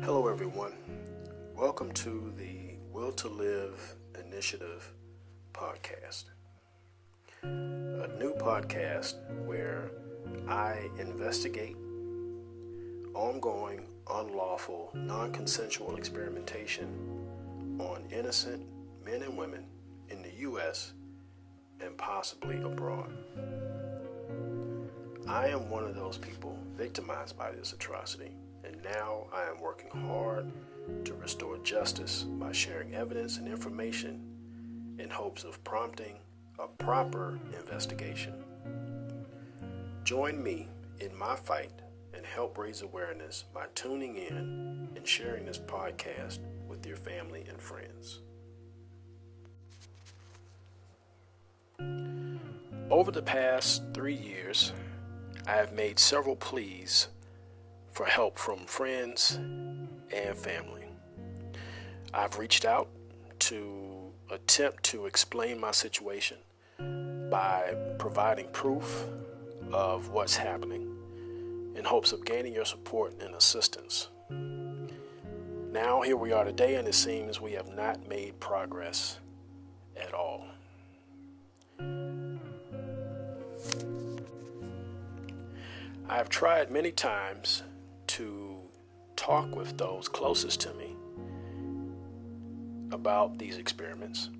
Hello, everyone. Welcome to the Will to Live Initiative podcast, a new podcast where I investigate ongoing, unlawful, non-consensual experimentation on innocent men and women in the U.S. and possibly abroad. I am one of those people victimized by this atrocity, and now I am working hard to restore justice by sharing evidence and information in hopes of prompting a proper investigation. Join me in my fight and help raise awareness by tuning in and sharing this podcast with your family and friends. Over the past 3 years, I have made several pleas for help from friends and family. I've reached out to attempt to explain my situation by providing proof of what's happening in hopes of gaining your support and assistance. Now, here we are today, and it seems we have not made progress at all. I have tried many times to talk with those closest to me about these experiments.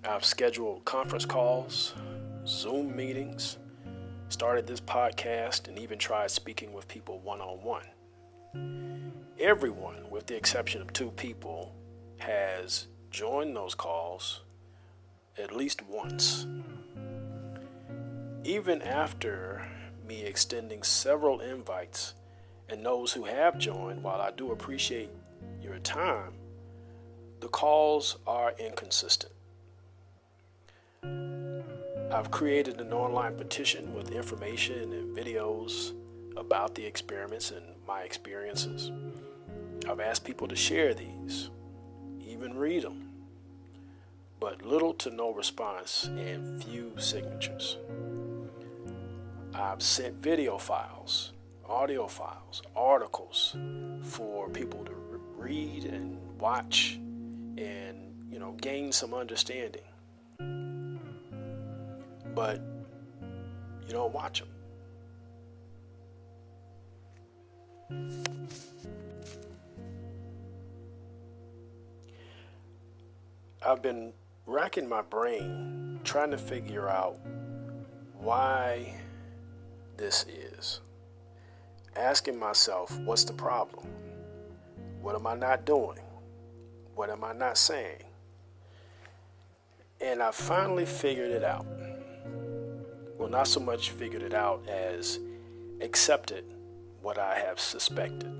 I've scheduled conference calls, Zoom meetings, started this podcast, and even tried speaking with people one-on-one. Everyone, with the exception of 2 people, has joined those calls at least once. Even after me extending several invites, and those who have joined, while I do appreciate your time, the calls are inconsistent. I've created an online petition with information and videos about the experiments and my experiences. I've asked people to share these, even read them, but little to no response and few signatures. I've sent video files, audio files, articles for people to read and watch and, gain some understanding. But you don't watch them. I've been racking my brain trying to figure out why this is. Asking myself, what's the problem? What am I not doing? What am I not saying? And I finally figured it out. Well, not so much figured it out as accepted what I have suspected.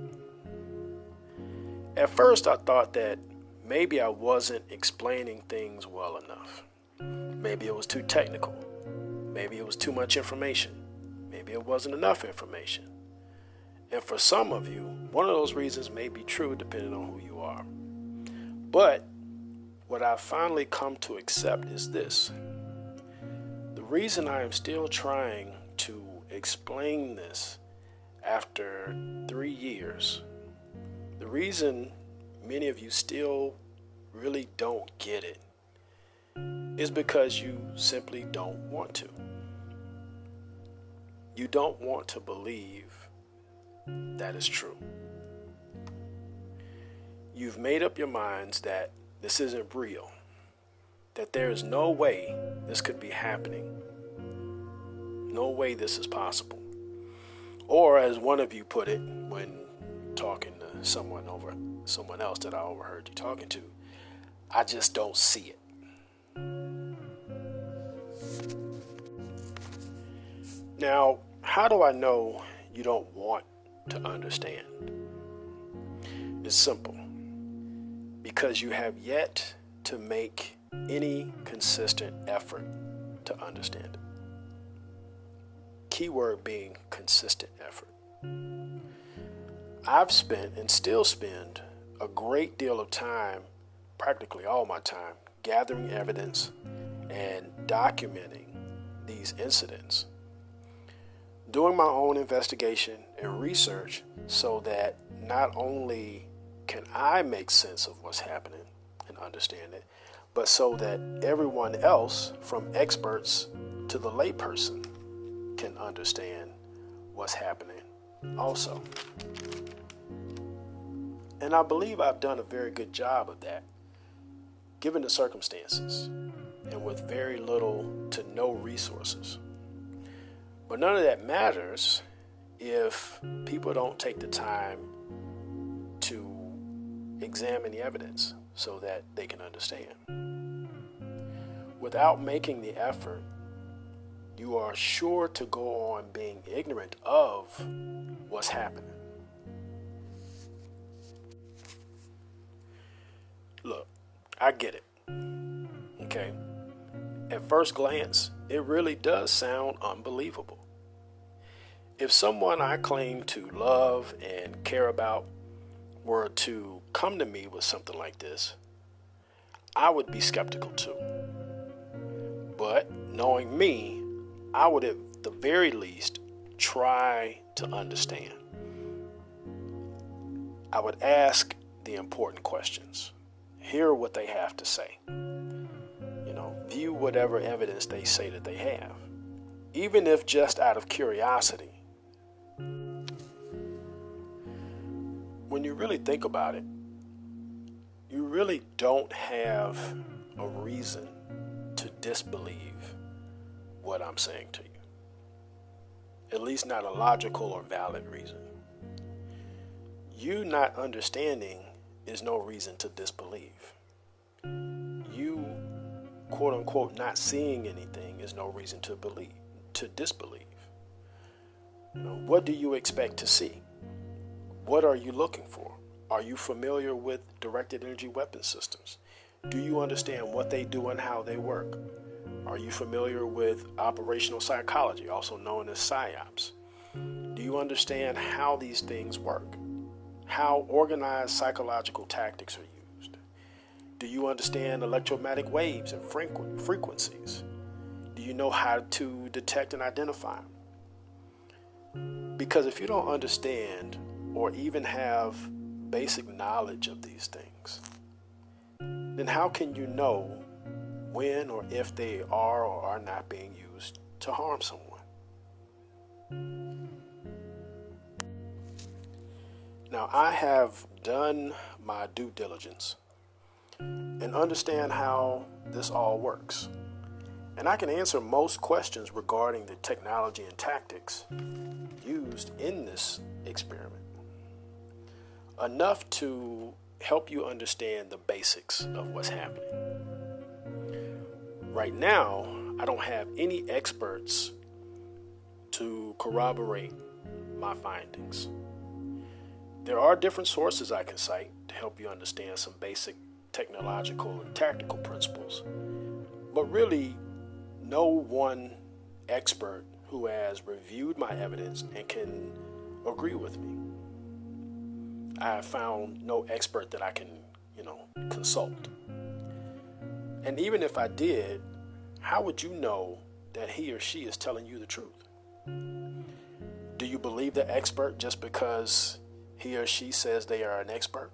At first, I thought that maybe I wasn't explaining things well enough. Maybe it was too technical. Maybe it was too much information. Maybe it wasn't enough information. And for some of you, one of those reasons may be true depending on who you are. But what I've finally come to accept is this. The reason I am still trying to explain this after 3 years, the reason many of you still really don't get it is because you simply don't want to. You don't want to believe that is true. You've made up your minds that this isn't real, that there is no way this could be happening, no way this is possible. Or as one of you put it when talking to someone else that I overheard you talking to, I just don't see it. Now, how do I know you don't want to understand? It's simple. Because you have yet to make any consistent effort to understand it. Keyword being consistent effort. I've spent and still spend a great deal of time, practically all my time, gathering evidence and documenting these incidents. Doing my own investigation and research so that not only can I make sense of what's happening and understand it, but so that everyone else, from experts to the layperson, can understand what's happening also. And I believe I've done a very good job of that, given the circumstances and with very little to no resources. But none of that matters if people don't take the time to examine the evidence so that they can understand. Without making the effort, you are sure to go on being ignorant of what's happening. Look, I get it. Okay? At first glance, it really does sound unbelievable. If someone I claim to love and care about were to come to me with something like this, I would be skeptical too. But knowing me, I would at the very least try to understand. I would ask the important questions, hear what they have to say, view whatever evidence they say that they have, even if just out of curiosity. When you really think about it, you really don't have a reason to disbelieve what I'm saying to you. At least not a logical or valid reason. You not understanding is no reason to disbelieve. You, quote unquote, not seeing anything is no reason to disbelieve. What do you expect to see? What are you looking for? Are you familiar with directed energy weapon systems? Do you understand what they do and how they work? Are you familiar with operational psychology, also known as PSYOPs? Do you understand how these things work? How organized psychological tactics are used? Do you understand electromagnetic waves and frequencies? Do you know how to detect and identify them? Because if you don't understand or even have basic knowledge of these things, then how can you know when or if they are or are not being used to harm someone? Now, I have done my due diligence and understand how this all works. And I can answer most questions regarding the technology and tactics used in this experiment. Enough to help you understand the basics of what's happening. Right now, I don't have any experts to corroborate my findings. There are different sources I can cite to help you understand some basic technological and tactical principles, but really no one expert who has reviewed my evidence and can agree with me. I have found no expert that I can, consult. And even if I did, how would you know that he or she is telling you the truth? Do you believe the expert just because he or she says they are an expert?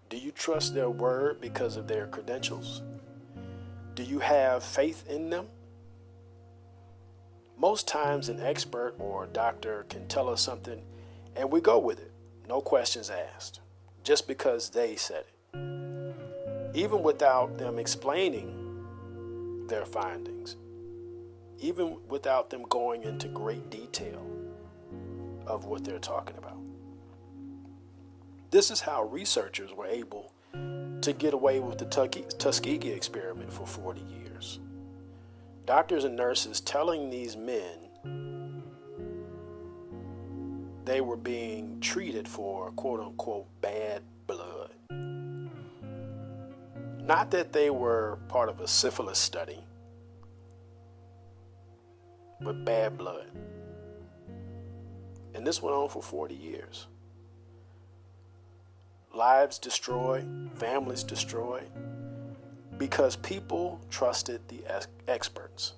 Do you trust their word because of their credentials? Do you have faith in them? Most times an expert or a doctor can tell us something and we go with it, no questions asked, just because they said it, even without them explaining their findings, even without them going into great detail of what they're talking about. This is how researchers were able to get away with the Tuskegee experiment for 40 years. Doctors and nurses telling these men they were being treated for quote-unquote bad blood. Not that they were part of a syphilis study, but bad blood. And this went on for 40 years. Lives destroyed, families destroyed, because people trusted the experts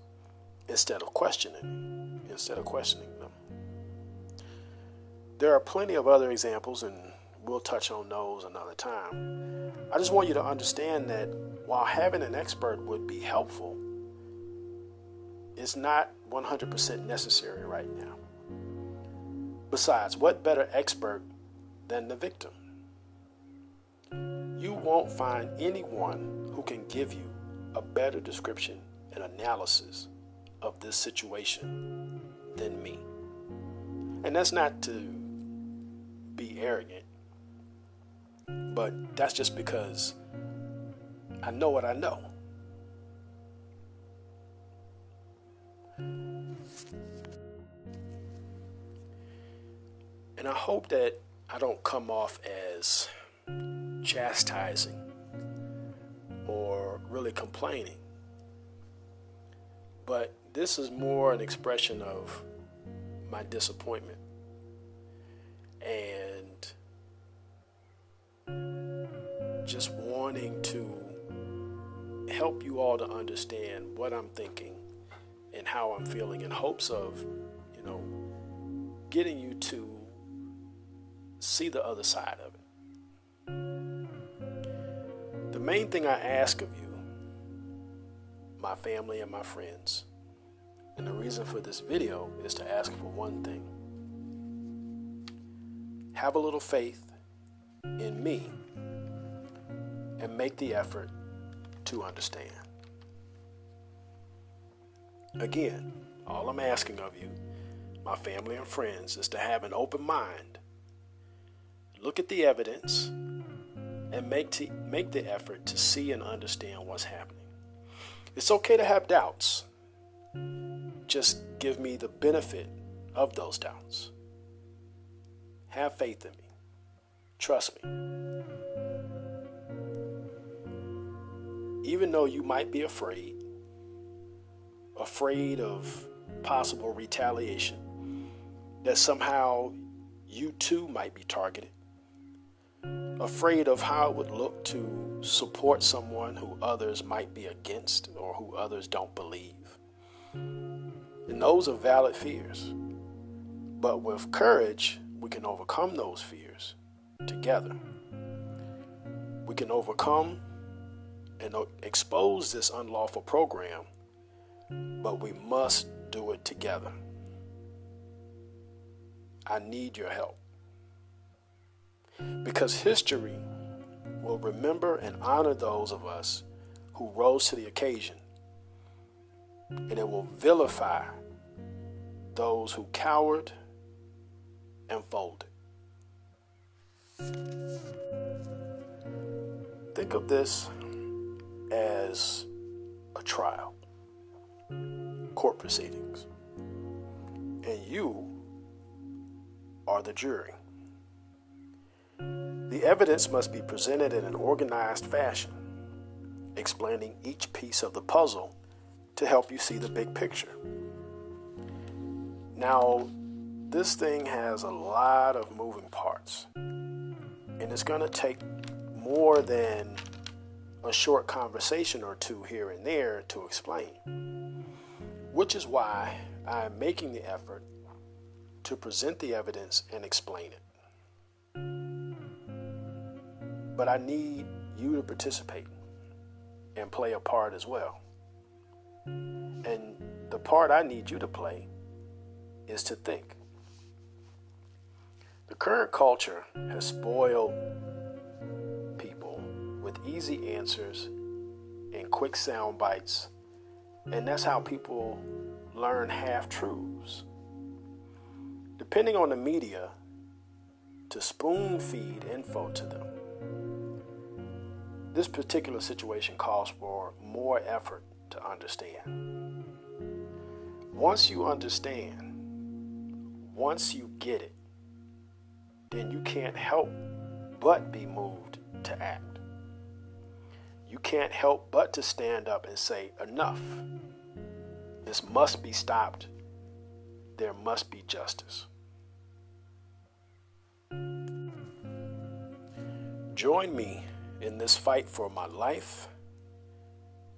instead of questioning them. There are plenty of other examples, and we'll touch on those another time. I just want you to understand that while having an expert would be helpful, it's not 100% necessary right now. Besides, what better expert than the victim? You won't find anyone who can give you a better description and analysis of this situation than me. And that's not to be arrogant, but that's just because I know what I know. And I hope that I don't come off as chastising or really complaining. But this is more an expression of my disappointment and just wanting to help you all to understand what I'm thinking and how I'm feeling in hopes of, getting you to see the other side of it. The main thing I ask of you, my family and my friends, and the reason for this video is to ask for one thing. Have a little faith in me and make the effort to understand. Again, all I'm asking of you, my family and friends, is to have an open mind. Look at the evidence and make the effort to see and understand what's happening. It's okay to have doubts. Just give me the benefit of those doubts. Have faith in me. Trust me. Even though you might be afraid of possible retaliation, that somehow you too might be targeted, afraid of how it would look to support someone who others might be against or who others don't believe. And those are valid fears. But with courage, we can overcome those fears together. We can overcome and expose this unlawful program, but we must do it together. I need your help. Because history will remember and honor those of us who rose to the occasion, and it will vilify those who cowered and folded. Think of this as a trial, court proceedings, and you are the jury. The evidence must be presented in an organized fashion, explaining each piece of the puzzle to help you see the big picture. Now, this thing has a lot of moving parts, and it's going to take more than a short conversation or two here and there to explain, which is why I'm making the effort to present the evidence and explain it. But I need you to participate and play a part as well. And the part I need you to play is to think. The current culture has spoiled people with easy answers and quick sound bites, and that's how people learn half-truths. Depending on the media, to spoon-feed info to them. This particular situation calls for more effort to understand. Once you understand, once you get it, then you can't help but be moved to act. You can't help but to stand up and say, enough. This must be stopped. There must be justice. Join me in this fight for my life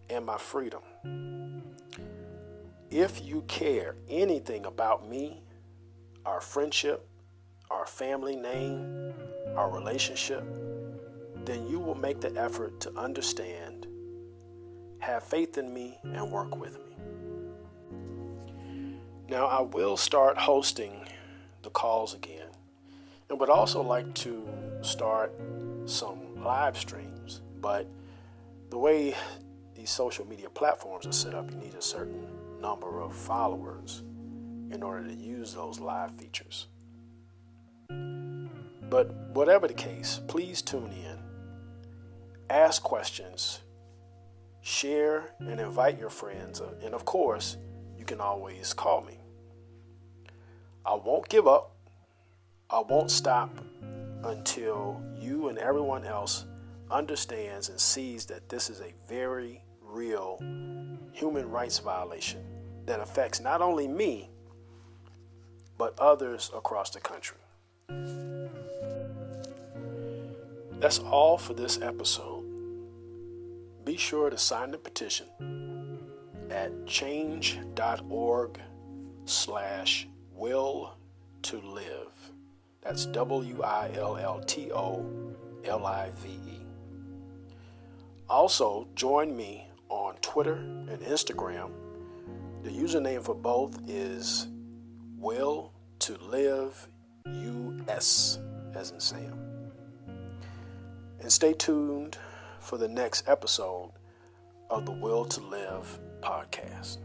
and my freedom. If you care anything about me, our friendship, our family name, our relationship, then you will make the effort to understand, have faith in me, and work with me. Now, I will start hosting the calls again, and would also like to start some live streams. But the way these social media platforms are set up, you need a certain number of followers in order to use those live features. But whatever the case, please tune in, ask questions, share, and invite your friends. And of course, you can always call me. I won't give up. I won't stop until you and everyone else understands and sees that this is a very real human rights violation that affects not only me, but others across the country. That's all for this episode. Be sure to sign the petition at change.org/will-to-live. That's WILLTOLIVE. Also, join me on Twitter and Instagram. The username for both is will-to-live-US, as in Sam. And stay tuned for the next episode of the Will to Live podcast.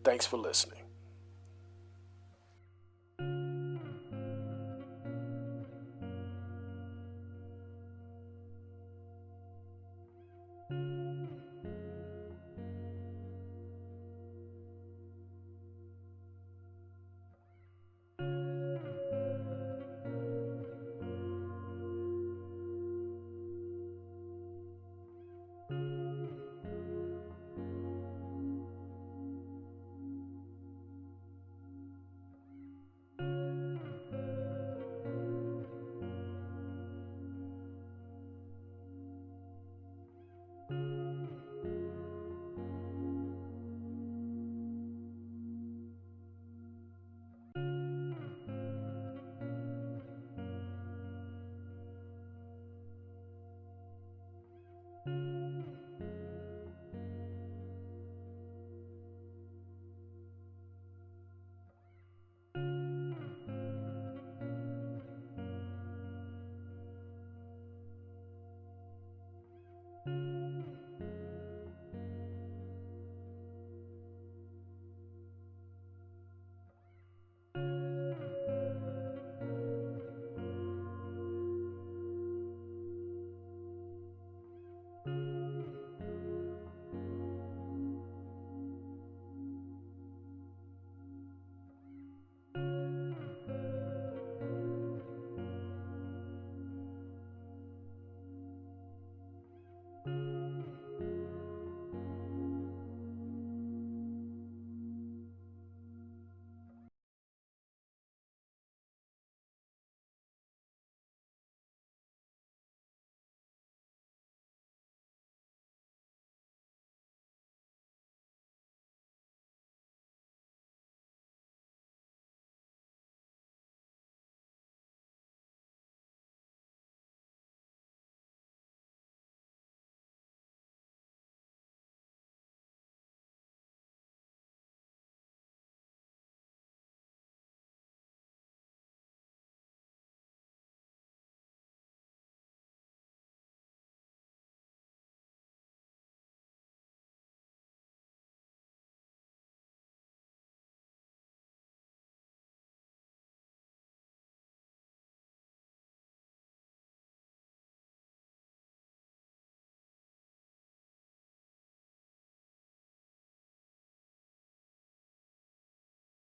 Thanks for listening.